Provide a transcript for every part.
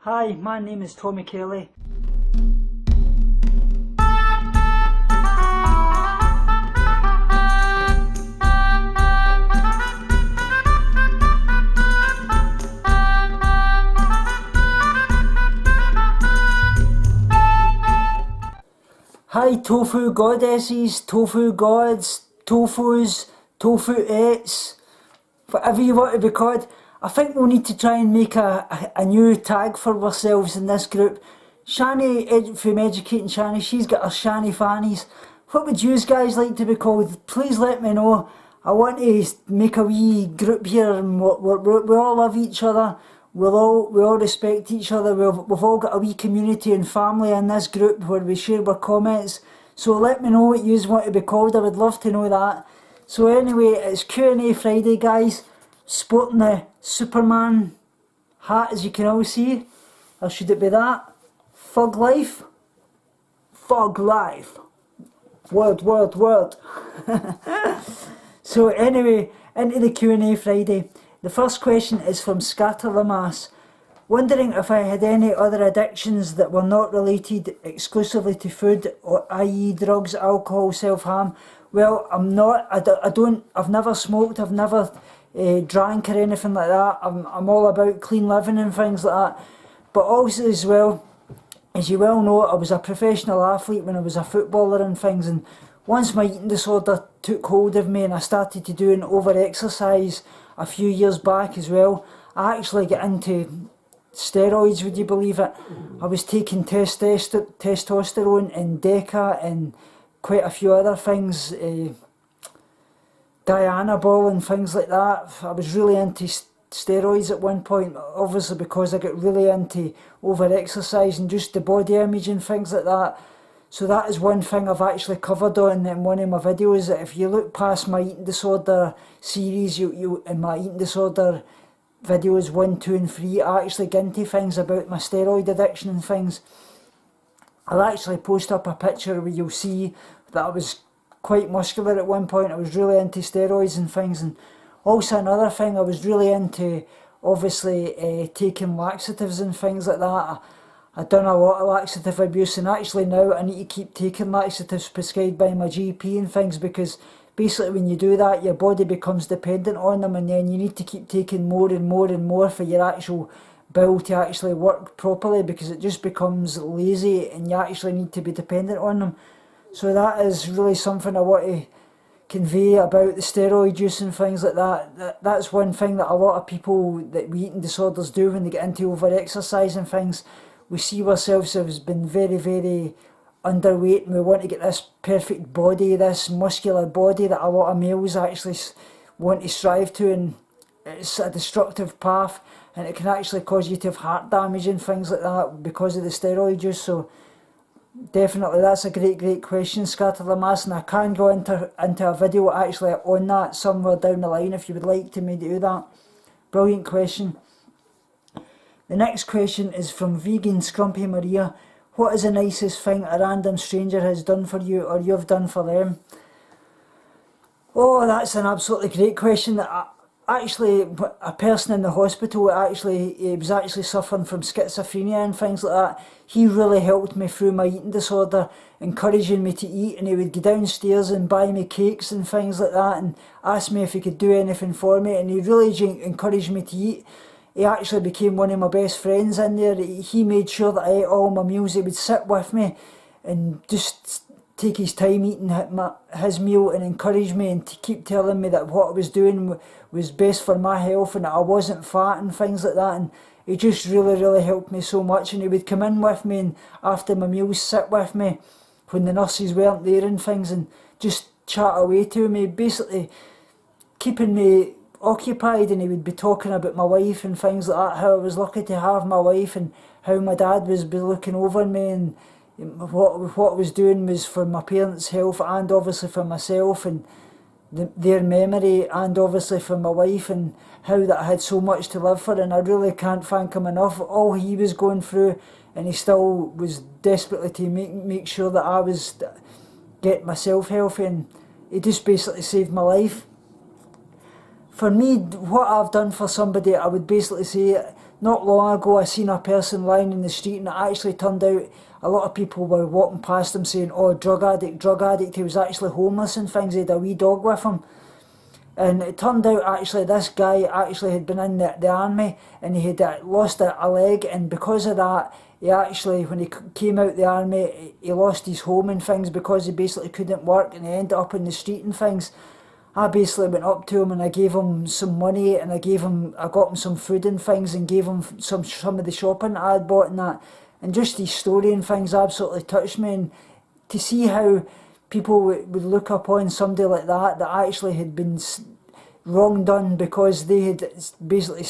Hi, my name is Tommy Kelly. Hi tofu goddesses, tofu gods, tofus, tofu-ettes, whatever you want to be called. I think we'll need to try and make a new tag for ourselves in this group. Shani, from Educating Shani, she's got her Shani Fannies. What would you guys like to be called? Please let me know. I want to make a wee group here and we all love each other. We all respect each other. We've all got a wee community and family in this group where we share our comments. So let me know what you want to be called. I would love to know that. So anyway, it's Q&A Friday, guys. Sporting the Superman hat, as you can all see. Or should it be that? Fug life? Fug life. Word. So anyway, into the Q&A Friday. The first question is from Scatter Lamas. Wondering if I had any other addictions that were not related exclusively to food, or i.e. drugs, alcohol, self-harm. Well, I'm not, I've never smoked, I've never drank or anything like that. I'm all about clean living and things like that. But also as well, as you well know, I was a professional athlete when I was a footballer and things, and once my eating disorder took hold of me and I started to do an over-exercise a few years back as well, I actually got into steroids, would you believe it? I was taking testosterone and Deca and quite a few other things, Dianabol and things like that. I was really into steroids at one point, obviously because I got really into over-exercise and just the body image and things like that. So that is one thing I've actually covered on in one of my videos, that if you look past my eating disorder series, you in my eating disorder videos 1, 2 and 3, I actually get into things about my steroid addiction and things. I'll actually post up a picture where you'll see that I was quite muscular at one point. I was really into steroids and things, and also another thing, I was really into obviously taking laxatives and things like that. I've done a lot of laxative abuse, and actually now I need to keep taking laxatives prescribed by my GP and things, because basically when you do that your body becomes dependent on them, and then you need to keep taking more and more and more for your actual bowel to actually work properly, because it just becomes lazy and you actually need to be dependent on them. So that is really something I want to convey about the steroid use and things like that. That's one thing that a lot of people that with eating disorders do when they get into over-exercise and things. We see ourselves as being very, very underweight, and we want to get this perfect body, this muscular body that a lot of males actually want to strive to, and it's a destructive path, and it can actually cause you to have heart damage and things like that because of the steroid use. So definitely that's a great question, Scatter Lamas, and I can go into a video actually on that somewhere down the line if you would like me to do that. Brilliant question. The next question is from Vegan Scrumpy Maria. What is the nicest thing a random stranger has done for you or you've done for them? Oh, that's an absolutely great question. Actually, a person in the hospital, he was actually suffering from schizophrenia and things like that. He really helped me through my eating disorder, encouraging me to eat, and he would go downstairs and buy me cakes and things like that and ask me if he could do anything for me, and he really encouraged me to eat. He actually became one of my best friends in there. He made sure that I ate all my meals. He would sit with me and just take his time eating his meal and encourage me and to keep telling me that what I was doing was best for my health and that I wasn't fat and things like that. And he just really helped me so much. And he would come in with me and after my meals sit with me when the nurses weren't there and things and just chat away to me, basically keeping me occupied. And he would be talking about my wife and things like that, how I was lucky to have my wife and how my dad was looking over me, and what I was doing was for my parents' health and obviously for myself and their memory, and obviously for my wife, and how that I had so much to live for. And I really can't thank him enough. All he was going through, and he still was desperately to make sure that I was get myself healthy, and he just basically saved my life. For me, what I've done for somebody, I would basically say not long ago I seen a person lying in the street, and it actually turned out a lot of people were walking past him saying, oh, drug addict. He was actually homeless and things. He had a wee dog with him. And it turned out actually this guy actually had been in the army, and he had lost a leg, and because of that, he actually, when he came out the army, he lost his home and things because he basically couldn't work, and he ended up in the street and things. I basically went up to him and I gave him some money, and I got him some food and things, and gave him some of the shopping I had bought and that. And just his story and things absolutely touched me, and to see how people would look upon somebody like that actually had been wrong done because they had basically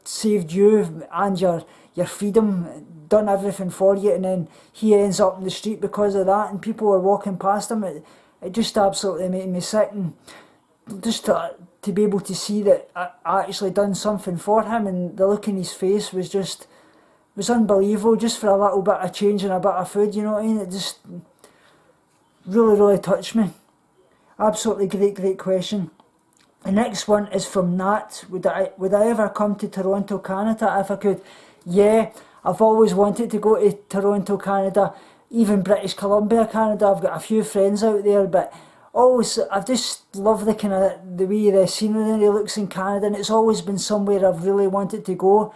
saved you and your freedom, done everything for you, and then he ends up in the street because of that, and people were walking past him. It just absolutely made me sick, and just to be able to see that I actually done something for him, and the look in his face was unbelievable, just for a little bit of change and a bit of food, you know what I mean? It just really touched me. Absolutely great question. The next one is from Nat. Would I ever come to Toronto, Canada if I could? Yeah, I've always wanted to go to Toronto, Canada, even British Columbia, Canada. I've got a few friends out there, but I've just loved the way the scenery looks in Canada, and it's always been somewhere I've really wanted to go.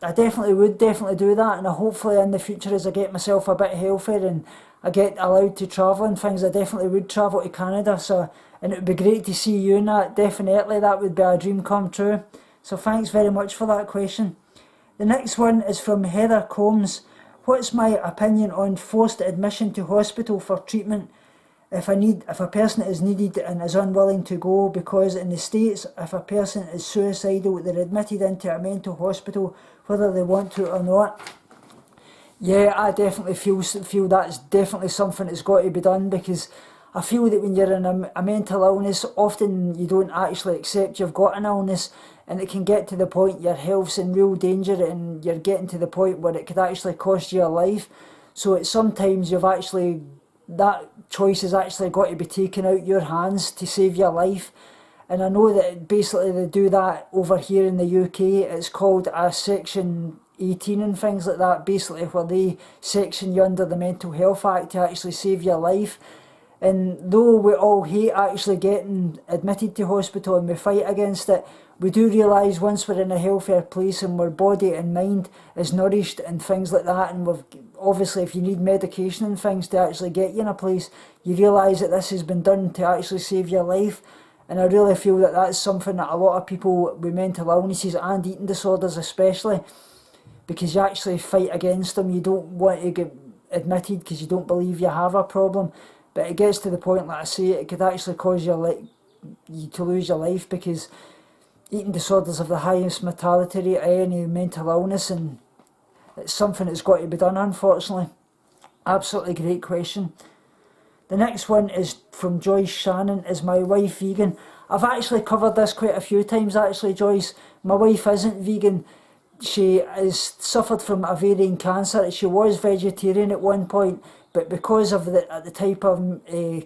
I definitely would do that, and hopefully in the future, as I get myself a bit healthier and I get allowed to travel and things, I definitely would travel to Canada. So, and it would be great to see you in that. Definitely, that would be a dream come true. So thanks very much for that question. The next one is from Heather Combs. What's my opinion on forced admission to hospital for treatment if a person is needed and is unwilling to go? Because in the States, if a person is suicidal, they're admitted into a mental hospital whether they want to or not. Yeah, I definitely feel that's definitely something that's got to be done, because I feel that when you're in a mental illness, often you don't actually accept you've got an illness, and it can get to the point your health's in real danger, and you're getting to the point where it could actually cost you your life. So sometimes that choice has actually got to be taken out your hands to save your life. And I know that basically they do that over here in the UK. It's called a Section 18 and things like that, basically where they section you under the Mental Health Act to actually save your life. And though we all hate actually getting admitted to hospital and we fight against it, we do realise once we're in a healthier place and our body and mind is nourished and things like that, and obviously if you need medication and things to actually get you in a place, you realise that this has been done to actually save your life. And I really feel that that's something that a lot of people with mental illnesses and eating disorders especially, because you actually fight against them. You don't want to get admitted because you don't believe you have a problem. But it gets to the point, like I say, it could actually cause you to lose your life, because eating disorders have the highest mortality rate of any mental illness, and it's something that's got to be done, unfortunately. Absolutely great question. The next one is from Joyce Shannon. Is my wife vegan? I've actually covered this quite a few times actually, Joyce. My wife isn't vegan. She has suffered from ovarian cancer. She was vegetarian at one point, but because of the type of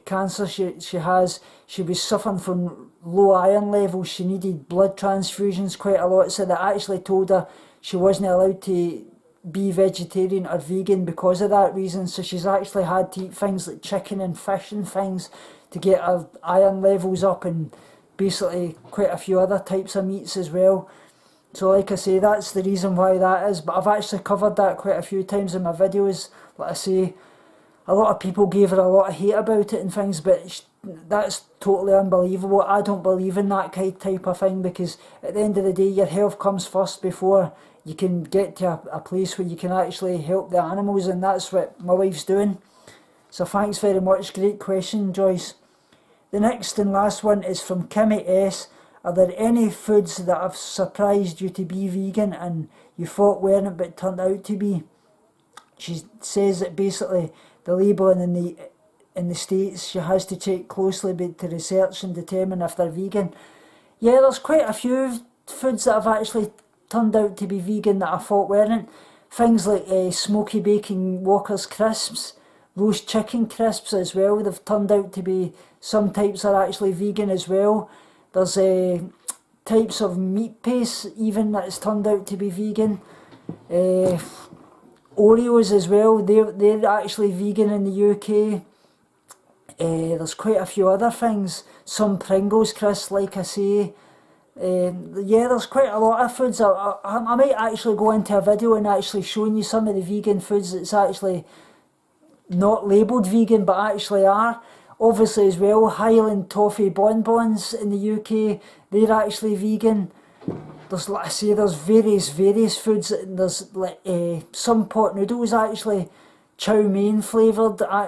cancer she has, she was suffering from low iron levels. She needed blood transfusions quite a lot, so they actually told her she wasn't allowed to be vegetarian or vegan because of that reason. So she's actually had to eat things like chicken and fish and things to get her iron levels up, and basically quite a few other types of meats as well. So like I say, that's the reason why that is, but I've actually covered that quite a few times in my videos. Like I say, a lot of people gave her a lot of hate about it and things, but that's totally unbelievable. I don't believe in that type of thing, because at the end of the day, your health comes first before you can get to a place where you can actually help the animals, and that's what my wife's doing. So thanks very much. Great question, Joyce. The next and last one is from Kimmy S. Are there any foods that have surprised you to be vegan and you thought weren't but turned out to be? She says that basically the labelling in the States, she has to check closely to research and determine if they're vegan. Yeah, there's quite a few foods that have actually turned out to be vegan that I thought weren't. Things like smoky bacon Walker's crisps, roast chicken crisps as well, they've turned out to be, some types are actually vegan as well. There's types of meat paste even that's turned out to be vegan. Oreos as well, they're actually vegan in the UK. There's quite a few other things. Some Pringles crisps, like I say. Yeah, there's quite a lot of foods. I might actually go into a video and actually showing you some of the vegan foods that's actually not labelled vegan but actually are. Obviously as well, Highland Toffee bonbons in the UK, they're actually vegan. There's, like I say, there's various foods. There's like some pot noodles actually, chow mein flavoured, are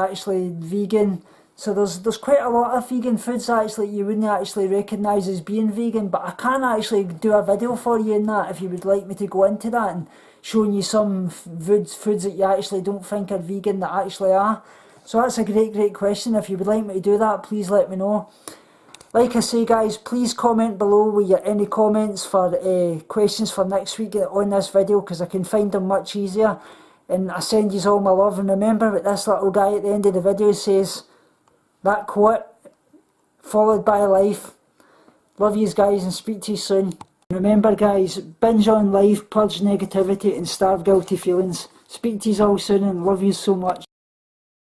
actually vegan. So there's quite a lot of vegan foods actually you wouldn't actually recognise as being vegan, but I can actually do a video for you in that if you would like me to go into that and showing you some foods that you actually don't think are vegan that actually are. So that's a great question. If you would like me to do that, please let me know. Like I say guys, please comment below with any comments for questions for next week on this video, because I can find them much easier. And I send you all my love, and remember what this little guy at the end of the video says, that quote, followed by life. Love yous guys and speak to you soon. Remember guys, binge on life, purge negativity and starve guilty feelings. Speak to yous all soon and love yous so much.